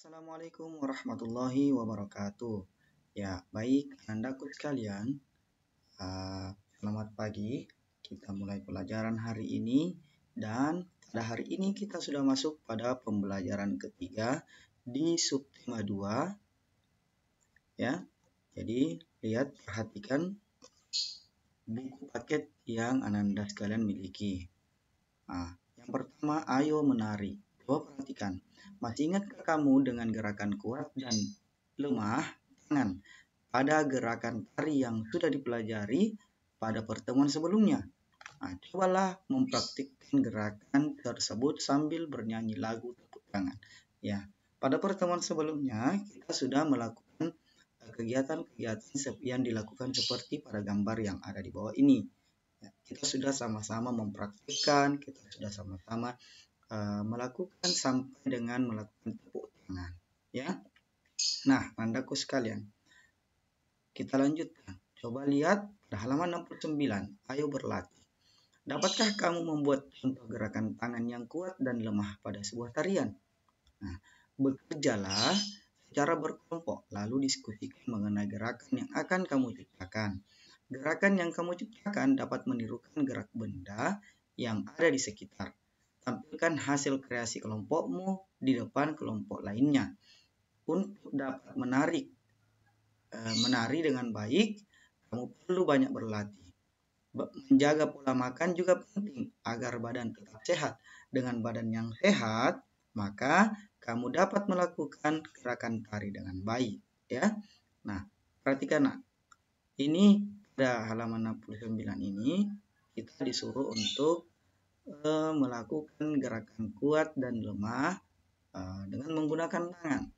Assalamualaikum warahmatullahi wabarakatuh. Ya, baik, anandaku sekalian. Selamat pagi. Kita mulai pelajaran hari ini dan pada hari ini kita sudah masuk pada pembelajaran ketiga di subtema 2. Ya. Jadi, lihat, perhatikan buku paket yang ananda sekalian miliki. Yang pertama, ayo menari. Coba perhatikan. Masih ingatkah kamu dengan gerakan kuat dan lemah tangan pada gerakan tari yang sudah dipelajari pada pertemuan sebelumnya? Cobalah mempraktikkan gerakan tersebut sambil bernyanyi lagu tepuk tangan. Ya, pada pertemuan sebelumnya kita sudah melakukan kegiatan-kegiatan yang dilakukan seperti pada gambar yang ada di bawah ini. Kita sudah sama-sama mempraktikkan, kita sudah sama-sama melakukan sampai dengan melakukan tepuk tangan, ya. Nah, anandaku sekalian, kita lanjutkan. Coba lihat pada halaman 69. Ayo berlatih. Dapatkah kamu membuat contoh gerakan tangan yang kuat dan lemah pada sebuah tarian? Nah, bekerjalah secara berkelompok, lalu diskusikan mengenai gerakan yang akan kamu ciptakan. Gerakan yang kamu ciptakan dapat menirukan gerak benda yang ada di sekitar. Tampilkan hasil kreasi kelompokmu di depan kelompok lainnya. Untuk dapat menari dengan baik, kamu perlu banyak berlatih. Menjaga pola makan juga penting agar badan tetap sehat. Dengan badan yang sehat, maka kamu dapat melakukan gerakan tari dengan baik, ya. Nah, perhatikan, nah. Ini pada halaman 69 ini kita disuruh untuk melakukan gerakan kuat dan lemah dengan menggunakan tangan,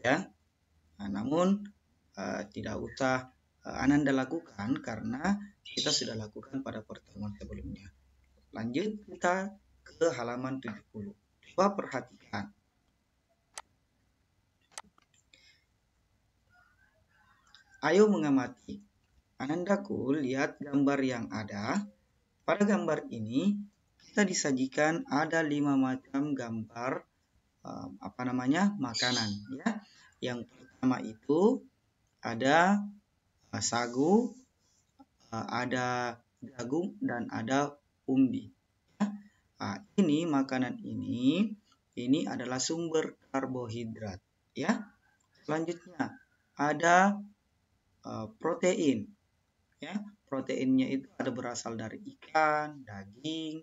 ya. Namun tidak usah ananda lakukan karena kita sudah lakukan pada pertemuan sebelumnya. Lanjut kita ke halaman 70. Coba perhatikan. Ayo mengamati. Anandaku, lihat gambar yang ada. Pada gambar ini kita disajikan ada 5 macam gambar makanan, ya. Yang pertama itu ada sagu, ada jagung dan ada umbi. Ini makanan ini adalah sumber karbohidrat, ya. Selanjutnya ada protein, ya. Proteinnya itu ada berasal dari ikan, daging,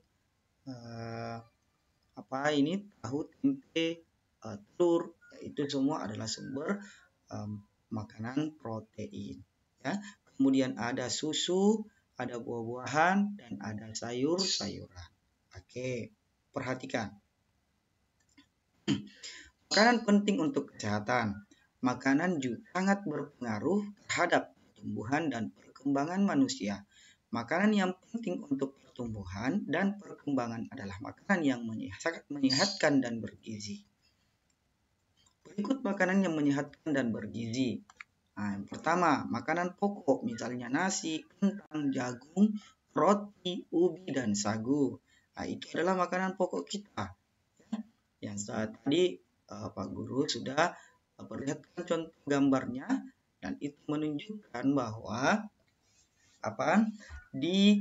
tahu, tempe, telur. Itu semua adalah sumber makanan protein, ya. Kemudian ada susu, ada buah-buahan, dan ada sayur-sayuran. Oke, perhatikan. Makanan penting untuk kesehatan. Makanan juga sangat berpengaruh terhadap pertumbuhan dan perkembangan manusia. Makanan yang penting untuk pertumbuhan dan perkembangan adalah makanan yang menyehatkan dan bergizi. Berikut makanan yang menyehatkan dan bergizi. Yang pertama, makanan pokok, misalnya nasi, kentang, jagung, roti, ubi, dan sagu. Itu adalah makanan pokok kita. Yang tadi Pak Guru sudah perlihatkan contoh gambarnya, dan itu menunjukkan bahwa di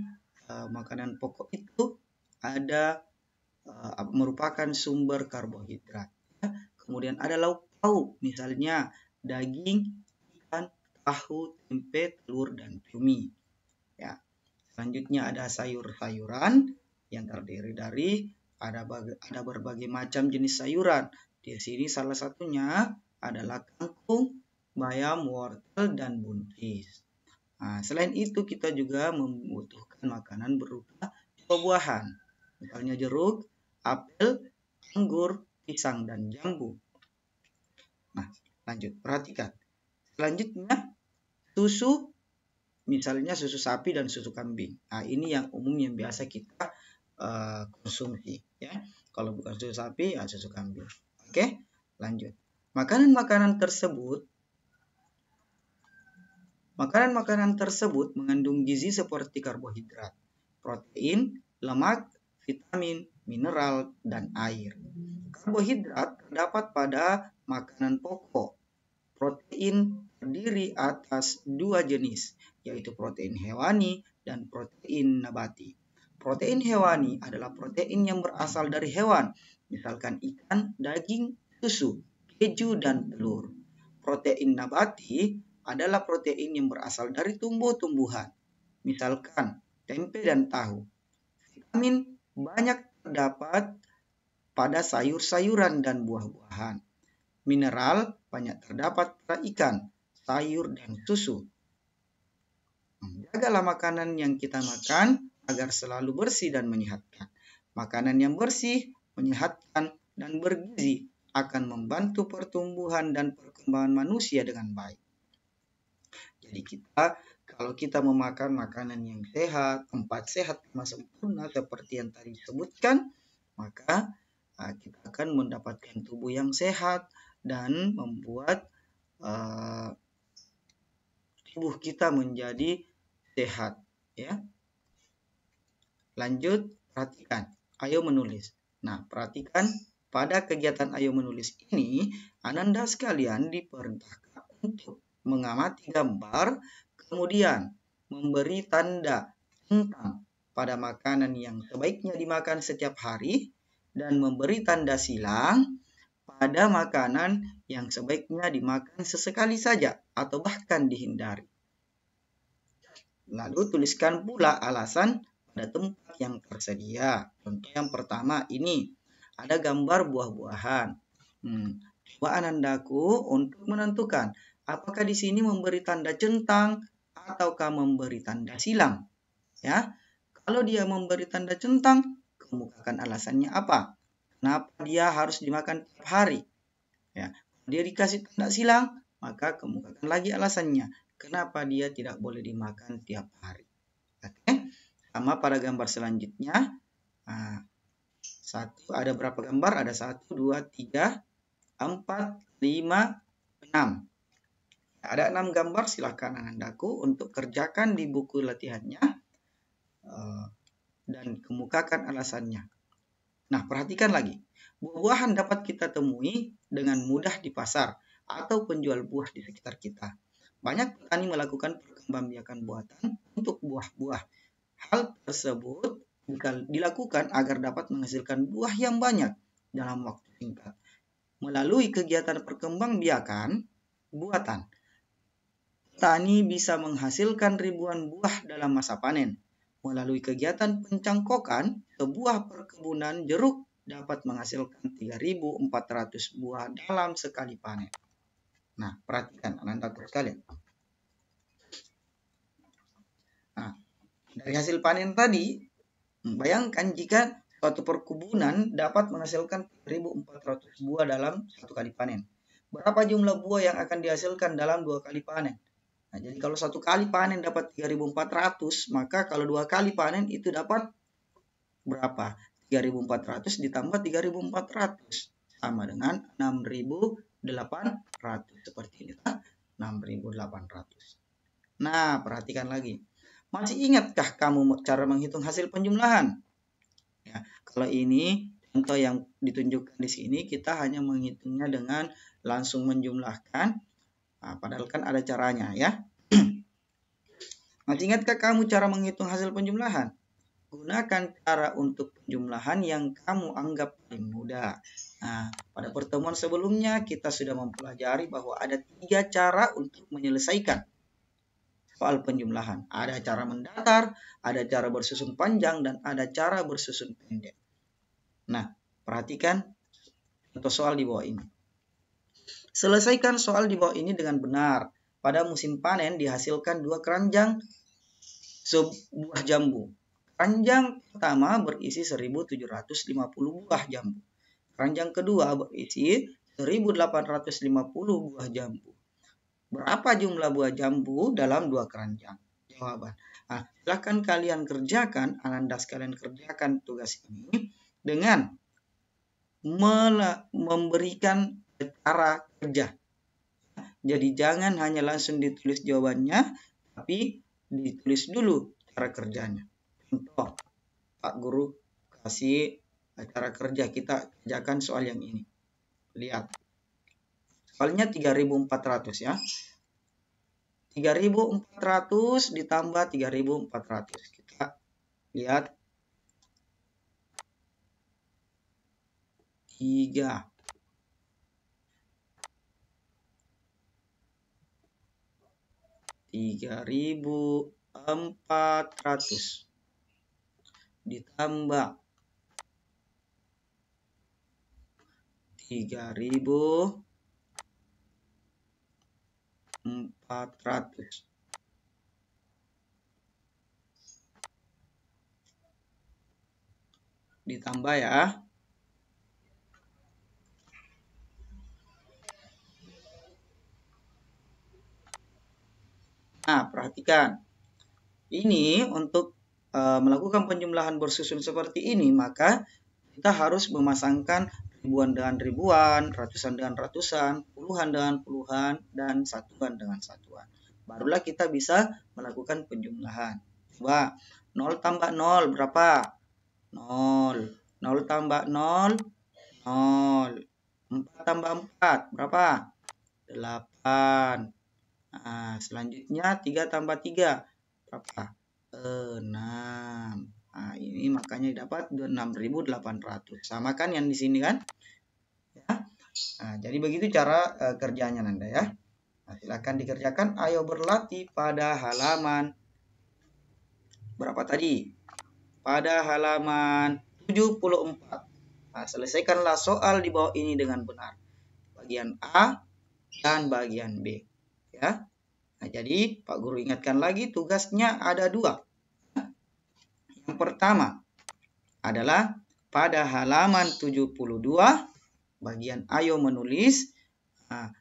makanan pokok itu ada merupakan sumber karbohidrat. Kemudian ada lauk pauk, misalnya daging, ikan, tahu, tempe, telur, dan cumi. Ya. Selanjutnya ada sayur-sayuran yang terdiri dari ada berbagai macam jenis sayuran. Di sini salah satunya adalah kangkung, bayam, wortel, dan buncis. Selain itu kita juga membutuhkan makanan berupa buah-buahan, misalnya jeruk, apel, anggur, pisang, dan jambu. Nah, lanjut, perhatikan. Selanjutnya, susu, misalnya susu sapi dan susu kambing. Ini yang umum yang biasa kita konsumsi, ya. Kalau bukan susu sapi, ya susu kambing. Oke, lanjut. Makanan-makanan mengandung gizi seperti karbohidrat, protein, lemak, vitamin, mineral, dan air. Karbohidrat terdapat pada makanan pokok. Protein terdiri atas dua jenis, yaitu protein hewani dan protein nabati. Protein hewani adalah protein yang berasal dari hewan, misalkan ikan, daging, susu, keju, dan telur. Protein nabati adalah protein yang berasal dari tumbuh-tumbuhan, misalkan tempe dan tahu. Vitamin banyak terdapat pada sayur-sayuran dan buah-buahan. Mineral banyak terdapat pada ikan, sayur, dan susu. Jagalah makanan yang kita makan agar selalu bersih dan menyehatkan. Makanan yang bersih, menyehatkan, dan bergizi akan membantu pertumbuhan dan perkembangan manusia dengan baik. Jadi kalau kita memakan makanan yang sehat, 4 sehat lima sempurna seperti yang tadi disebutkan, maka kita akan mendapatkan tubuh yang sehat dan membuat tubuh kita menjadi sehat, ya. Lanjut, perhatikan. Ayo menulis. Nah, perhatikan pada kegiatan ayo menulis ini, Ananda sekalian diperintahkan untuk mengamati gambar, kemudian memberi tanda tentang pada makanan yang sebaiknya dimakan setiap hari, dan memberi tanda silang pada makanan yang sebaiknya dimakan sesekali saja atau bahkan dihindari. Lalu tuliskan pula alasan pada tempat yang tersedia. Contoh yang pertama ini, ada gambar buah-buahan. Coba Anandaku untuk menentukan apakah di sini memberi tanda centang ataukah memberi tanda silang. Ya, kalau dia memberi tanda centang, kemukakan alasannya apa? Kenapa dia harus dimakan tiap hari? Ya, dia dikasih tanda silang, maka kemukakan lagi alasannya. Kenapa dia tidak boleh dimakan tiap hari? Oke, sama pada gambar selanjutnya. Ada berapa gambar? Ada 1, 2, 3, 4, 5, 6. Ada 6 gambar, silakan Anandaku untuk kerjakan di buku latihannya dan kemukakan alasannya. Nah, perhatikan lagi. Buah-buahan dapat kita temui dengan mudah di pasar atau penjual buah di sekitar kita. Banyak petani melakukan perkembangbiakan buatan untuk buah-buah. Hal tersebut dilakukan agar dapat menghasilkan buah yang banyak dalam waktu singkat. Melalui kegiatan perkembangbiakan buatan, petani bisa menghasilkan ribuan buah dalam masa panen. Melalui kegiatan pencangkokan, sebuah perkebunan jeruk dapat menghasilkan 3.400 buah dalam sekali panen. Nah, perhatikan Anandaku sekalian. Nah, dari hasil panen tadi, bayangkan jika suatu perkebunan dapat menghasilkan 3.400 buah dalam satu kali panen. Berapa jumlah buah yang akan dihasilkan dalam 2 kali panen? Nah, jadi kalau 1 kali panen dapat 3.400, maka kalau 2 kali panen itu dapat berapa? 3.400 ditambah 3.400 sama dengan 6.800 seperti ini. 6.800. Nah, perhatikan lagi. Masih ingatkah kamu cara menghitung hasil penjumlahan? Ya, kalau ini contoh yang ditunjukkan di sini, kita hanya menghitungnya dengan langsung menjumlahkan. Nah, padahal kan ada caranya, ya. Masih ingatkah kamu cara menghitung hasil penjumlahan? Gunakan cara untuk penjumlahan yang kamu anggap paling mudah. Nah, pada pertemuan sebelumnya kita sudah mempelajari bahwa ada 3 cara untuk menyelesaikan soal penjumlahan. Ada cara mendatar, ada cara bersusun panjang, dan ada cara bersusun pendek. Nah, perhatikan contoh soal di bawah ini. Selesaikan soal di bawah ini dengan benar. Pada musim panen dihasilkan 2 keranjang sebuah jambu. Keranjang pertama berisi 1.750 buah jambu. Keranjang kedua berisi 1.850 buah jambu. Berapa jumlah buah jambu dalam 2 keranjang? Jawaban. Nah, silahkan kalian kerjakan, Ananda sekalian kerjakan tugas ini dengan memberikan cara kerja. Jadi jangan hanya langsung ditulis jawabannya, tapi ditulis dulu cara kerjanya. Contoh, Pak Guru kasih cara kerja kita kerjakan soal yang ini. Lihat. Soalnya 3.400 ya. 3.400 ditambah 3.400. Kita lihat. 3. 3.400 ditambah 3.400 ditambah ya. Nah, perhatikan. Ini untuk melakukan penjumlahan bersusun seperti ini, maka kita harus memasangkan ribuan dengan ribuan, ratusan dengan ratusan, puluhan dengan puluhan, dan satuan dengan satuan. Barulah kita bisa melakukan penjumlahan. Coba, 0 tambah 0 berapa? 0. 0 tambah 0, 0. 4 tambah 4 berapa? 8. Nah, selanjutnya 3 tambah 3 berapa? 6. Nah, ini makanya dapat 6.800. Sama kan yang di sini kan? Ya. Nah, jadi begitu cara kerjanya Nanda ya. Nah, silakan dikerjakan. Ayo berlatih pada halaman berapa tadi? Pada halaman 74. Nah, selesaikanlah soal di bawah ini dengan benar. Bagian A dan bagian B. Ya. Nah, jadi Pak Guru ingatkan lagi tugasnya ada 2. Yang pertama adalah pada halaman 72 bagian ayo menulis. Nah,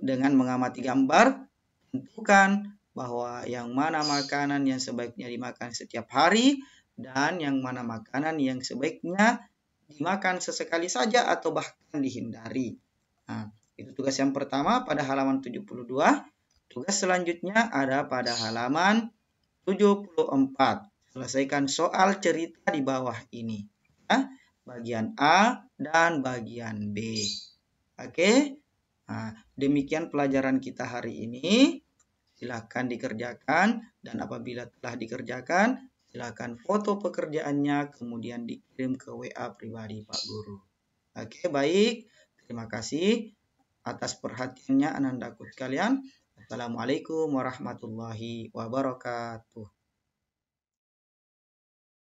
dengan mengamati gambar tentukan bahwa yang mana makanan yang sebaiknya dimakan setiap hari dan yang mana makanan yang sebaiknya dimakan sesekali saja atau bahkan dihindari. Nah, itu tugas yang pertama pada halaman 72. Tugas selanjutnya ada pada halaman 74. Selesaikan soal cerita di bawah ini. Ya, bagian A dan bagian B. Oke. Nah, demikian pelajaran kita hari ini. Silakan dikerjakan dan apabila telah dikerjakan, silakan foto pekerjaannya kemudian dikirim ke WA pribadi Pak Guru. Oke, baik. Terima kasih atas perhatiannya anandaku sekalian. Assalamualaikum warahmatullahi wabarakatuh.